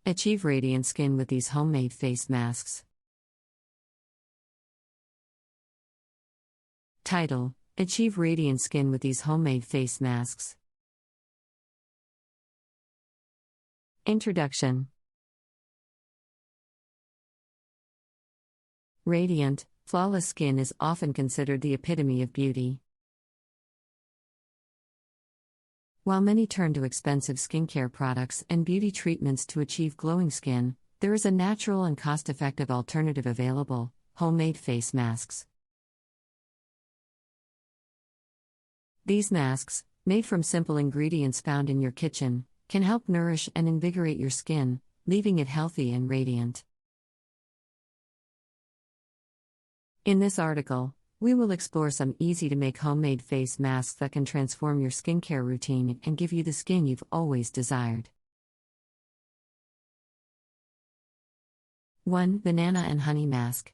Achieve radiant skin with these homemade face masks. Title: Achieve radiant skin with these homemade face masks. Introduction. Radiant, flawless skin is often considered the epitome of beauty. While many turn to expensive skincare products and beauty treatments to achieve glowing skin, there is a natural and cost-effective alternative available: homemade face masks. These masks, made from simple ingredients found in your kitchen, can help nourish and invigorate your skin, leaving it healthy and radiant. In this article, we will explore some easy-to-make homemade face masks that can transform your skincare routine and give you the skin you've always desired. 1. Banana and Honey Mask.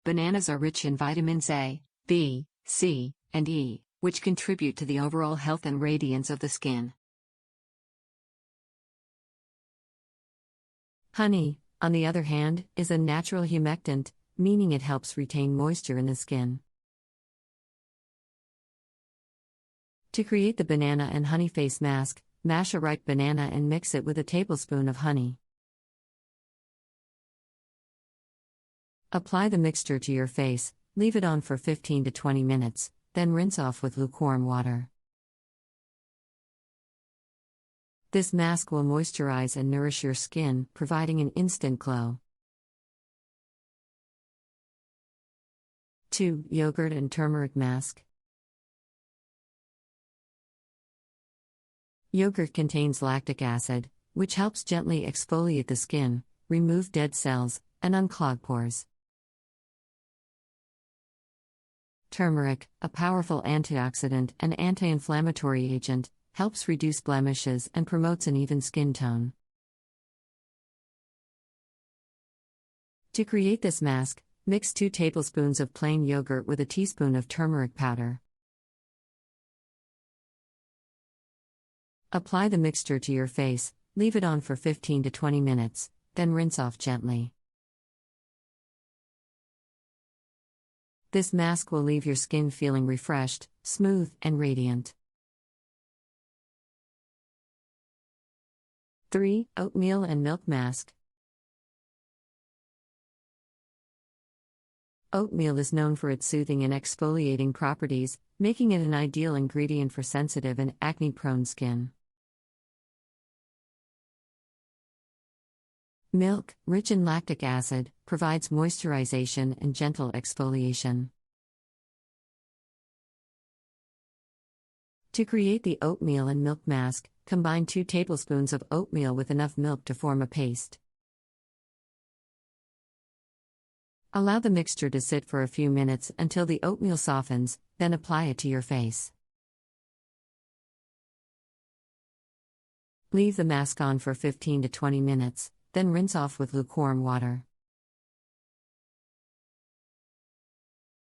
Bananas are rich in vitamins A, B, C, and E, which contribute to the overall health and radiance of the skin. Honey, on the other hand, is a natural humectant, meaning it helps retain moisture in the skin. To create the banana and honey face mask, mash a ripe banana and mix it with a tablespoon of honey. Apply the mixture to your face, leave it on for 15 to 20 minutes, then rinse off with lukewarm water. This mask will moisturize and nourish your skin, providing an instant glow. 2. Yogurt and Turmeric Mask. Yogurt contains lactic acid, which helps gently exfoliate the skin, remove dead cells, and unclog pores. Turmeric, a powerful antioxidant and anti-inflammatory agent, helps reduce blemishes and promotes an even skin tone. To create this mask, mix 2 tablespoons of plain yogurt with a teaspoon of turmeric powder. Apply the mixture to your face, leave it on for 15 to 20 minutes, then rinse off gently. This mask will leave your skin feeling refreshed, smooth, and radiant. 3. Oatmeal and Milk Mask. Oatmeal is known for its soothing and exfoliating properties, making it an ideal ingredient for sensitive and acne-prone skin. Milk, rich in lactic acid, provides moisturization and gentle exfoliation. To create the oatmeal and milk mask, combine 2 tablespoons of oatmeal with enough milk to form a paste. Allow the mixture to sit for a few minutes until the oatmeal softens, then apply it to your face. Leave the mask on for 15 to 20 minutes, then rinse off with lukewarm water.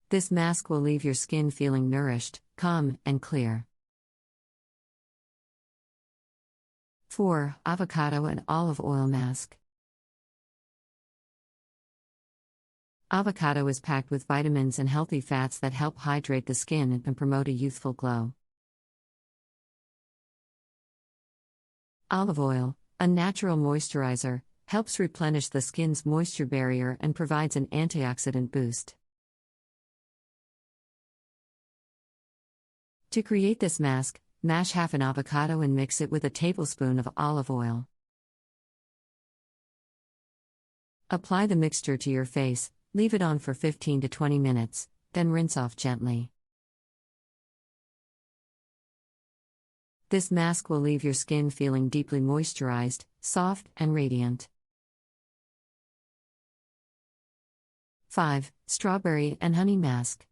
This mask will leave your skin feeling nourished, calm, and clear. 4. Avocado and Olive Oil Mask. Avocado is packed with vitamins and healthy fats that help hydrate the skin and promote a youthful glow. Olive oil, a natural moisturizer, helps replenish the skin's moisture barrier and provides an antioxidant boost. To create this mask, mash half an avocado and mix it with a tablespoon of olive oil. Apply the mixture to your face, leave it on for 15 to 20 minutes, then rinse off gently. This mask will leave your skin feeling deeply moisturized, soft, and radiant. 5. Strawberry and Honey Mask.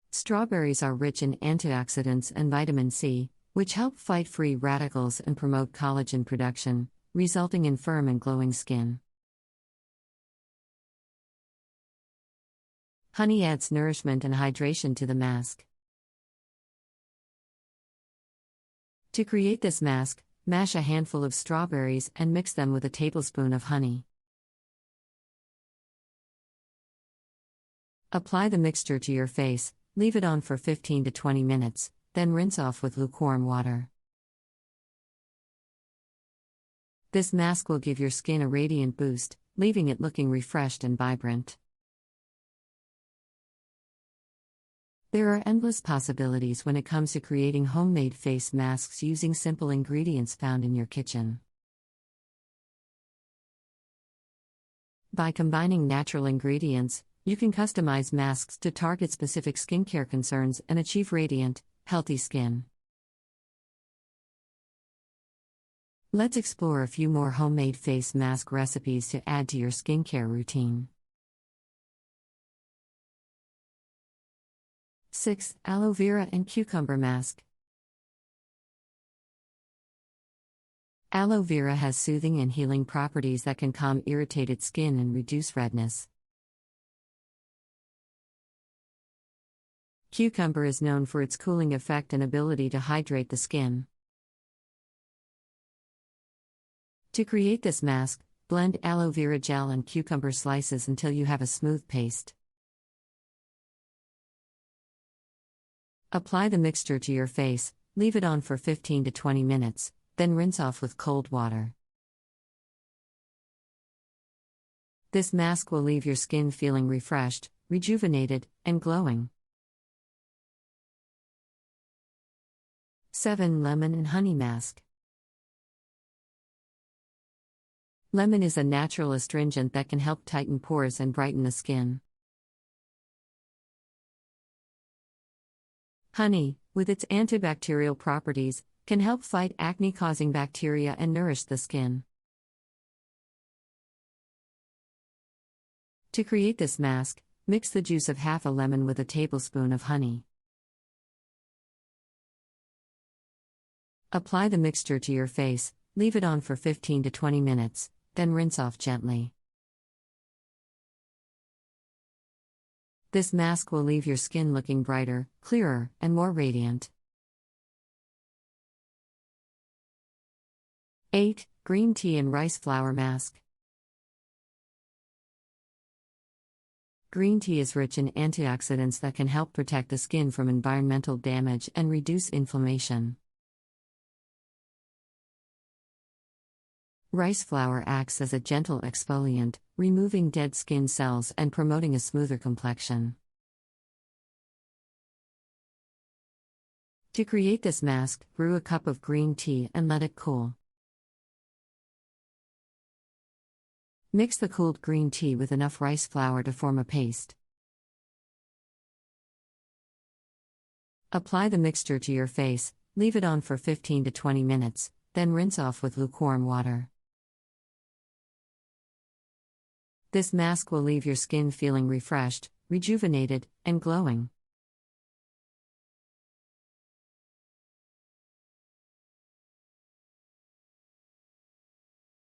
Strawberries are rich in antioxidants and vitamin C, which help fight free radicals and promote collagen production, resulting in firm and glowing skin. Honey adds nourishment and hydration to the mask. To create this mask, mash a handful of strawberries and mix them with a tablespoon of honey. Apply the mixture to your face, leave it on for 15 to 20 minutes, then rinse off with lukewarm water. This mask will give your skin a radiant boost, leaving it looking refreshed and vibrant. There are endless possibilities when it comes to creating homemade face masks using simple ingredients found in your kitchen. By combining natural ingredients, you can customize masks to target specific skincare concerns and achieve radiant, healthy skin. Let's explore a few more homemade face mask recipes to add to your skincare routine. 6. Aloe vera and cucumber mask. Aloe vera has soothing and healing properties that can calm irritated skin and reduce redness. Cucumber is known for its cooling effect and ability to hydrate the skin. To create this mask, blend aloe vera gel and cucumber slices until you have a smooth paste. Apply the mixture to your face, leave it on for 15 to 20 minutes, then rinse off with cold water. This mask will leave your skin feeling refreshed, rejuvenated, and glowing. 7. Lemon and honey mask. Lemon is a natural astringent that can help tighten pores and brighten the skin. Honey, with its antibacterial properties, can help fight acne-causing bacteria and nourish the skin. To create this mask, mix the juice of half a lemon with a tablespoon of honey. Apply the mixture to your face, leave it on for 15 to 20 minutes, then rinse off gently. This mask will leave your skin looking brighter, clearer, and more radiant. 8. Green tea and rice flour mask. Green tea is rich in antioxidants that can help protect the skin from environmental damage and reduce inflammation. Rice flour acts as a gentle exfoliant, removing dead skin cells and promoting a smoother complexion. To create this mask, brew a cup of green tea and let it cool. Mix the cooled green tea with enough rice flour to form a paste. Apply the mixture to your face, leave it on for 15 to 20 minutes, then rinse off with lukewarm water. This mask will leave your skin feeling refreshed, rejuvenated, and glowing.